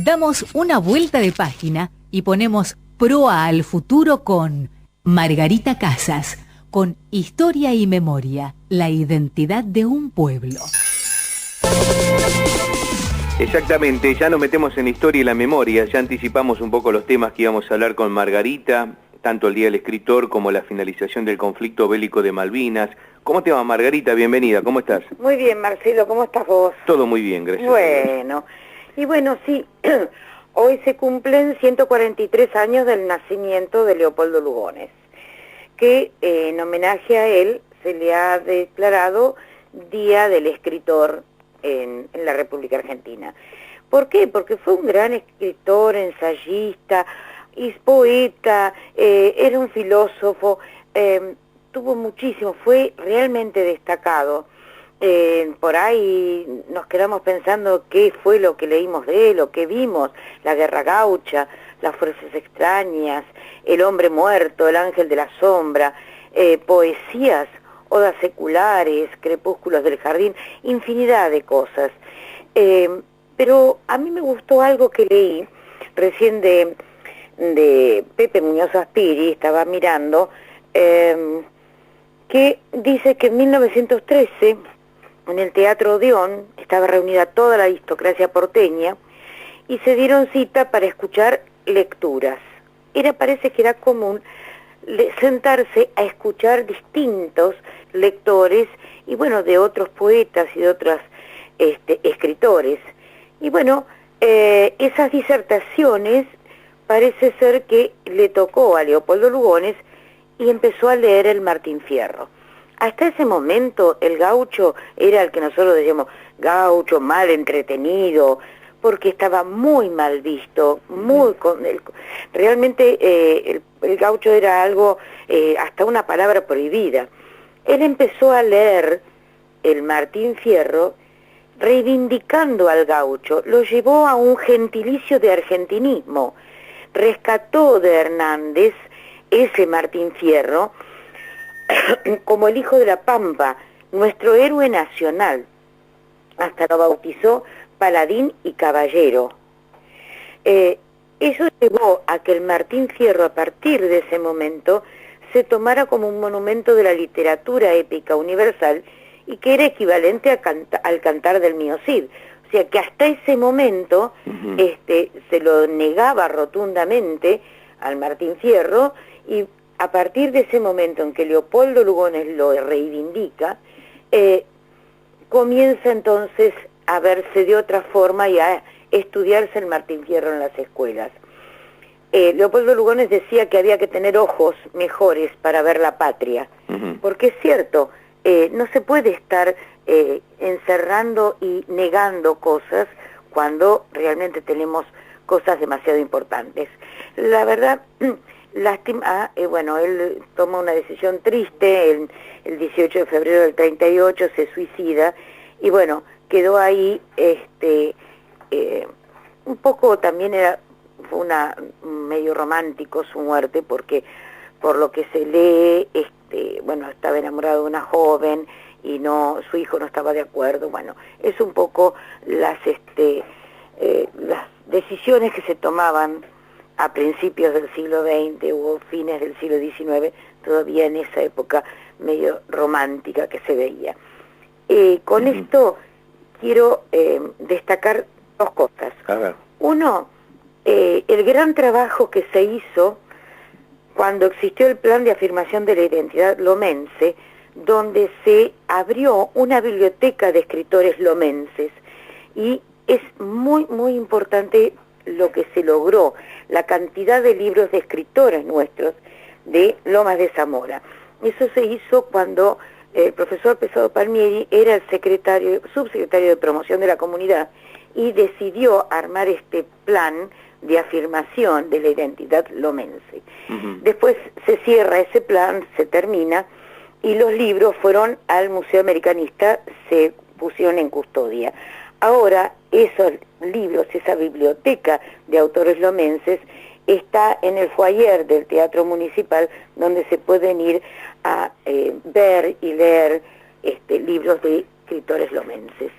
Damos una vuelta de página y ponemos proa al futuro con Margarita Casas, con Historia y Memoria, la identidad de un pueblo. Exactamente, ya nos metemos en la historia y la memoria, ya anticipamos un poco los temas que íbamos a hablar con Margarita, tanto el Día del Escritor como la finalización del conflicto bélico de Malvinas. ¿Cómo te va, Margarita? Bienvenida, ¿cómo estás? Muy bien, Marcelo, ¿cómo estás vos? Todo muy bien, gracias. Bueno, y bueno, sí, hoy se cumplen 143 años del nacimiento de Leopoldo Lugones, que en homenaje a él se le ha declarado Día del Escritor en la República Argentina. ¿Por qué? Porque fue un gran escritor, ensayista, y poeta, era un filósofo, tuvo muchísimo, fue realmente destacado. Por ahí nos quedamos pensando qué fue lo que leímos de él, o qué vimos: la guerra gaucha, las fuerzas extrañas, el hombre muerto, el ángel de la sombra, poesías, odas seculares, crepúsculos del jardín, infinidad de cosas. Pero a mí me gustó algo que leí recién de Pepe Muñoz Aspiri, estaba mirando, que dice que en 1913, en el Teatro Odeón, estaba reunida toda la aristocracia porteña y se dieron cita para escuchar lecturas. Parece que era común sentarse a escuchar distintos lectores y bueno, de otros poetas y de otros escritores. Y bueno, esas disertaciones parece ser que le tocó a Leopoldo Lugones y empezó a leer el Martín Fierro. Hasta ese momento el gaucho era el que nosotros decíamos gaucho, mal entretenido, porque estaba muy mal visto, realmente el gaucho era algo, hasta una palabra prohibida. Él empezó a leer el Martín Fierro reivindicando al gaucho, lo llevó a un gentilicio de argentinismo, rescató de Hernández ese Martín Fierro como el hijo de la Pampa, nuestro héroe nacional. Hasta lo bautizó paladín y caballero. Eso llevó a que el Martín Fierro, a partir de ese momento, se tomara como un monumento de la literatura épica universal y que era equivalente al Cantar del Mío Cid. O sea que hasta ese momento se lo negaba rotundamente al Martín Fierro, y a partir de ese momento en que Leopoldo Lugones lo reivindica, comienza entonces a verse de otra forma y a estudiarse el Martín Fierro en las escuelas. Leopoldo Lugones decía que había que tener ojos mejores para ver la patria, porque es cierto, no se puede estar encerrando y negando cosas cuando realmente tenemos cosas demasiado importantes. La verdad, lástima, bueno, él toma una decisión triste, el 18 de febrero del 38 se suicida, y bueno, quedó ahí, un poco también fue medio romántico su muerte, porque por lo que se lee, bueno, estaba enamorado de una joven y su hijo no estaba de acuerdo. Bueno, es un poco las decisiones que se tomaban a principios del siglo XX o fines del siglo XIX, todavía en esa época medio romántica que se veía. Con esto quiero destacar dos cosas. Uno, el gran trabajo que se hizo cuando existió el plan de afirmación de la identidad lomense, donde se abrió una biblioteca de escritores lomenses, y es muy, muy importante lo que se logró, la cantidad de libros de escritores nuestros de Lomas de Zamora. Eso se hizo cuando el profesor Pesado Palmieri era el subsecretario de promoción de la comunidad, y decidió armar este plan de afirmación de la identidad lomense. Después se cierra ese plan, se termina, y los libros fueron al Museo Americanista, se pusieron en custodia. Ahora esos libros, esa biblioteca de autores lomenses, está en el foyer del Teatro Municipal, donde se pueden ir a ver y leer libros de escritores lomenses.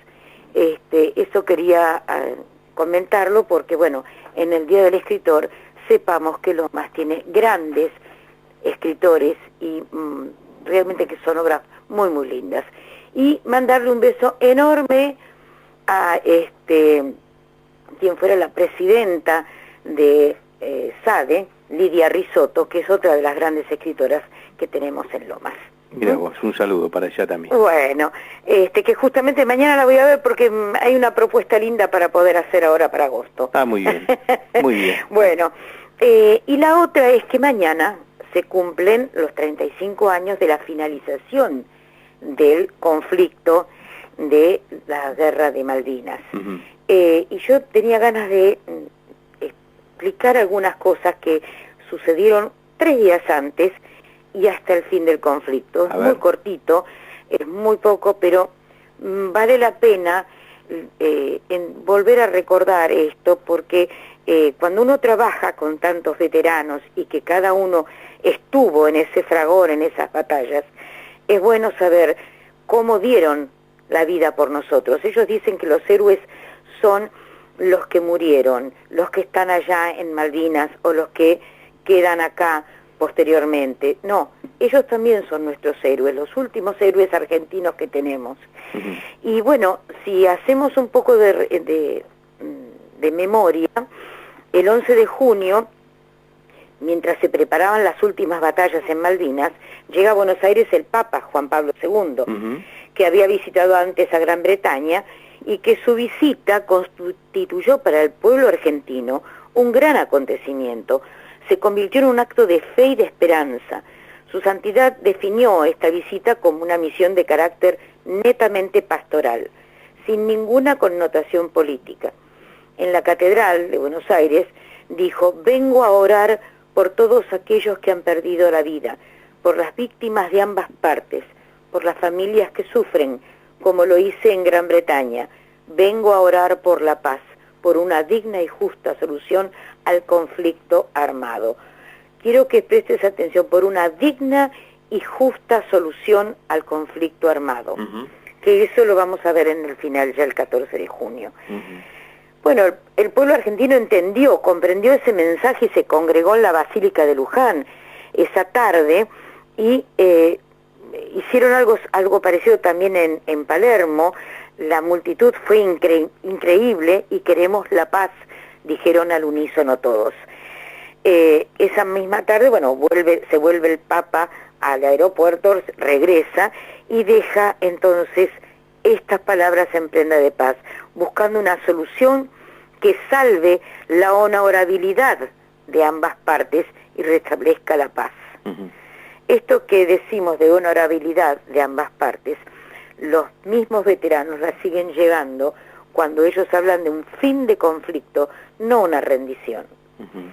Eso quería comentarlo porque, bueno, en el Día del Escritor sepamos que Lomas tiene grandes escritores y realmente que son obras muy, muy lindas. Y mandarle un beso enorme a quien fuera la presidenta de SADE, Lidia Risotto, que es otra de las grandes escritoras que tenemos en Lomas. Mira vos, un saludo para allá también. Bueno, que justamente mañana la voy a ver porque hay una propuesta linda para poder hacer ahora para agosto. Ah, muy bien, muy bien. Bueno, y la otra es que mañana se cumplen los 35 años de la finalización del conflicto de la Guerra de Malvinas. Uh-huh. Y yo tenía ganas de explicar algunas cosas que sucedieron 3 días antes y hasta el fin del conflicto. Es muy cortito, es muy poco, pero vale la pena volver a recordar esto, porque cuando uno trabaja con tantos veteranos y que cada uno estuvo en ese fragor, en esas batallas, es bueno saber cómo dieron la vida por nosotros. Ellos dicen que los héroes son los que murieron, los que están allá en Malvinas o los que quedan acá posteriormente. No, ellos también son nuestros héroes, los últimos héroes argentinos que tenemos. Uh-huh. Y bueno, si hacemos un poco de memoria, el 11 de junio, mientras se preparaban las últimas batallas en Malvinas, llega a Buenos Aires el Papa Juan Pablo II, uh-huh, que había visitado antes a Gran Bretaña y que su visita constituyó para el pueblo argentino un gran acontecimiento. Se convirtió en un acto de fe y de esperanza. Su santidad definió esta visita como una misión de carácter netamente pastoral, sin ninguna connotación política. En la Catedral de Buenos Aires dijo: vengo a orar por todos aquellos que han perdido la vida, por las víctimas de ambas partes, por las familias que sufren, como lo hice en Gran Bretaña. Vengo a orar por la paz, por una digna y justa solución al conflicto armado. Quiero que prestes atención, por una digna y justa solución al conflicto armado. Uh-huh. Que eso lo vamos a ver en el final, ya el 14 de junio. Uh-huh. Bueno, el pueblo argentino entendió, comprendió ese mensaje y se congregó en la Basílica de Luján esa tarde y hicieron algo parecido también en Palermo. La multitud fue increíble y queremos la paz, dijeron al unísono todos. Esa misma tarde, bueno, se vuelve el Papa al aeropuerto, regresa y deja entonces estas palabras en prenda de paz, buscando una solución que salve la honorabilidad de ambas partes y restablezca la paz. Uh-huh. Esto que decimos de honorabilidad de ambas partes, los mismos veteranos la siguen llevando cuando ellos hablan de un fin de conflicto, no una rendición. Uh-huh.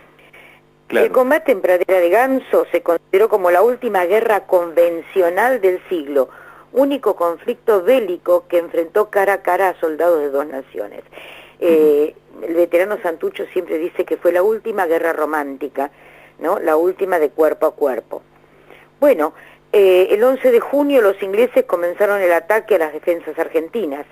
Claro. El combate en Pradera de Ganso se consideró como la última guerra convencional del siglo, único conflicto bélico que enfrentó cara a cara a soldados de dos naciones. Uh-huh. El veterano Santucho siempre dice que fue la última guerra romántica, ¿no? La última de cuerpo a cuerpo. Bueno, el 11 de junio los ingleses comenzaron el ataque a las defensas argentinas.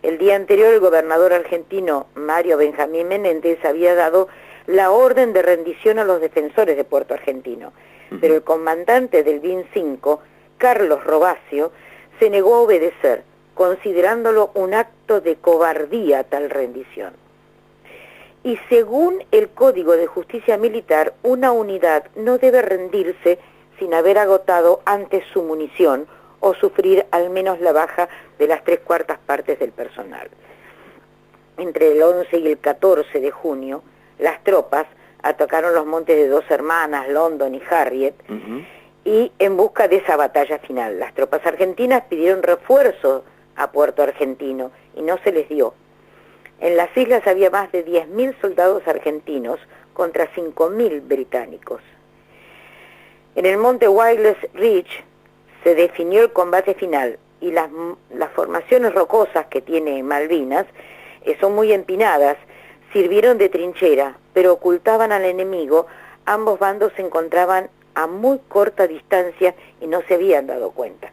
El día anterior el gobernador argentino Mario Benjamín Menéndez había dado la orden de rendición a los defensores de Puerto Argentino, uh-huh, pero el comandante del BIN 5, Carlos Robacio, se negó a obedecer, considerándolo un acto de cobardía tal rendición. Y según el Código de Justicia Militar, una unidad no debe rendirse sin haber agotado antes su munición o sufrir al menos la baja de las 3/4 partes del personal. Entre el 11 y el 14 de junio, las tropas atacaron los montes de Dos Hermanas, London y Harriet, uh-huh, y en busca de esa batalla final. Las tropas argentinas pidieron refuerzo a Puerto Argentino y no se les dio. En las islas había más de 10.000 soldados argentinos contra 5.000 británicos. En el monte Wireless Ridge se definió el combate final y las formaciones rocosas que tiene Malvinas son muy empinadas, sirvieron de trinchera, pero ocultaban al enemigo. Ambos bandos se encontraban a muy corta distancia y no se habían dado cuenta.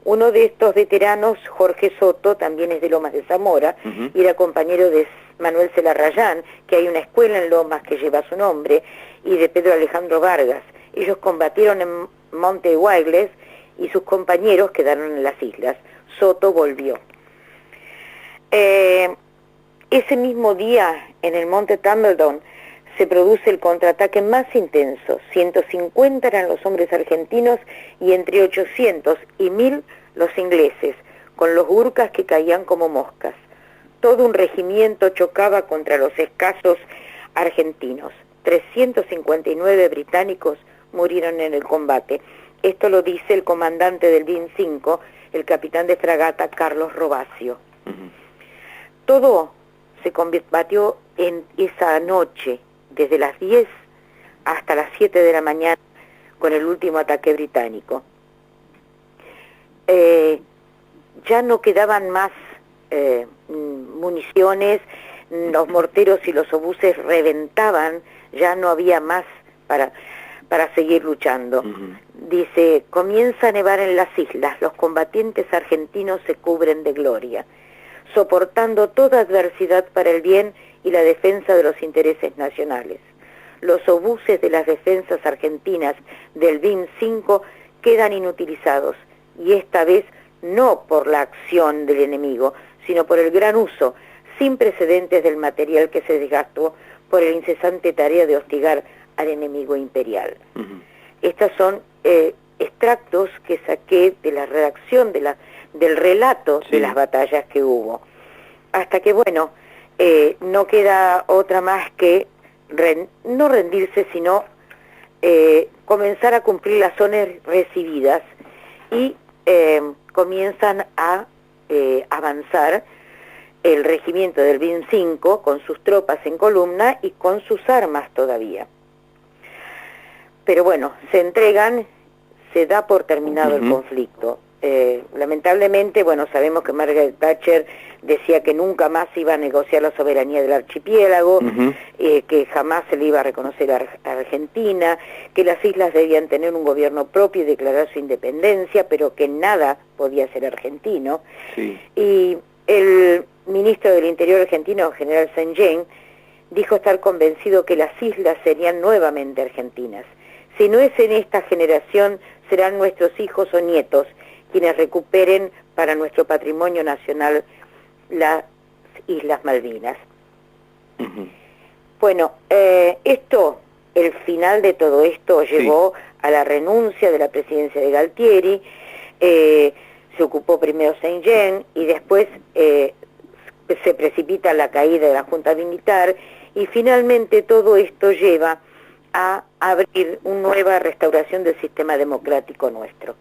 Uno de estos veteranos, Jorge Soto, también es de Lomas de Zamora, uh-huh, y era compañero de Manuel Celarrayán, que hay una escuela en Lomas que lleva su nombre, y de Pedro Alejandro Vargas. Ellos combatieron en Monte Guayles y sus compañeros quedaron en las islas. Soto volvió. Ese mismo día, en el Monte Tumbledon, se produce el contraataque más intenso. 150 eran los hombres argentinos y entre 800 y 1000 los ingleses, con los gurkas que caían como moscas. Todo un regimiento chocaba contra los escasos argentinos. 359 británicos murieron en el combate. Esto lo dice el comandante del BIN 5, el capitán de fragata Carlos Robacio. Todo se combatió en esa noche, desde las 10 hasta las 7 de la mañana, con el último ataque británico. Ya no quedaban más municiones, los morteros y los obuses reventaban, ya no había más para seguir luchando. Dice, comienza a nevar en las islas, los combatientes argentinos se cubren de gloria, soportando toda adversidad para el bien y la defensa de los intereses nacionales. Los obuses de las defensas argentinas del BIN 5 quedan inutilizados, y esta vez no por la acción del enemigo, sino por el gran uso sin precedentes del material que se desgastó por la incesante tarea de hostigar al enemigo imperial. Estas son extractos que saqué de la redacción del relato de las batallas que hubo. Hasta que, bueno, no queda otra más que no rendirse, sino comenzar a cumplir las órdenes recibidas, y comienzan a avanzar el regimiento del BIN 5 con sus tropas en columna y con sus armas todavía. Pero bueno, se entregan, se da por terminado el conflicto. Lamentablemente, bueno, sabemos que Margaret Thatcher decía que nunca más iba a negociar la soberanía del archipiélago, que jamás se le iba a reconocer a Argentina, que las islas debían tener un gobierno propio y declarar su independencia, pero que nada podía ser argentino. Y el ministro del Interior argentino, general Saint-Jean, dijo estar convencido que las islas serían nuevamente argentinas. Si no es en esta generación, serán nuestros hijos o nietos quienes recuperen para nuestro patrimonio nacional las Islas Malvinas. Bueno, el final de todo esto llevó a la renuncia de la presidencia de Galtieri. Se ocupó primero Saint-Jean y después se precipita la caída de la Junta Militar, y finalmente todo esto lleva a abrir una nueva restauración del sistema democrático nuestro.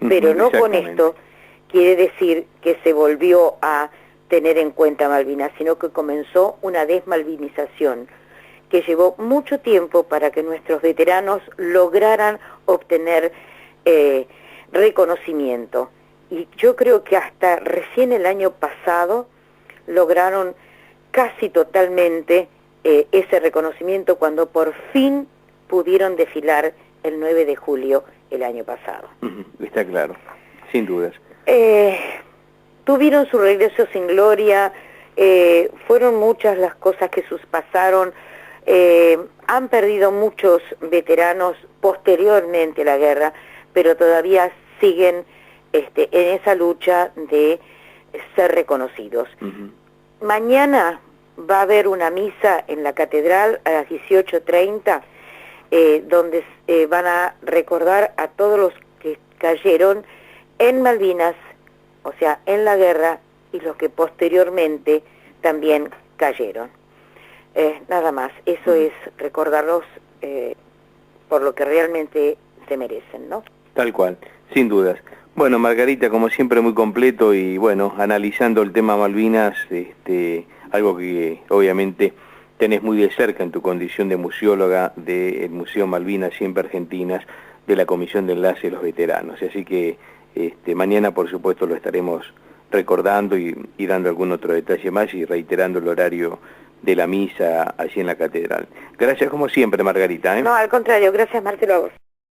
Pero no con esto quiere decir que se volvió a tener en cuenta Malvinas, sino que comenzó una desmalvinización que llevó mucho tiempo para que nuestros veteranos lograran obtener reconocimiento. Y yo creo que hasta recién el año pasado lograron casi totalmente ese reconocimiento, cuando por fin pudieron desfilar el 9 de julio el año pasado. Está claro, sin dudas. Tuvieron su regreso sin gloria, fueron muchas las cosas que pasaron, han perdido muchos veteranos posteriormente a la guerra, pero todavía siguen en esa lucha de ser reconocidos. Mañana va a haber una misa en la catedral a las 18:30, donde van a recordar a todos los que cayeron en Malvinas, o sea, en la guerra, y los que posteriormente también cayeron. Nada más, eso es recordarlos por lo que realmente se merecen, ¿no? Tal cual, sin dudas. Bueno, Margarita, como siempre, muy completo, y bueno, analizando el tema Malvinas, algo que obviamente tenés muy de cerca en tu condición de museóloga del Museo Malvinas Siempre Argentinas, de la Comisión de Enlace de los Veteranos. Así que mañana, por supuesto, lo estaremos recordando y dando algún otro detalle más, y reiterando el horario de la misa allí en la catedral. Gracias como siempre, Margarita. No, al contrario, gracias, Marcelo, a vos.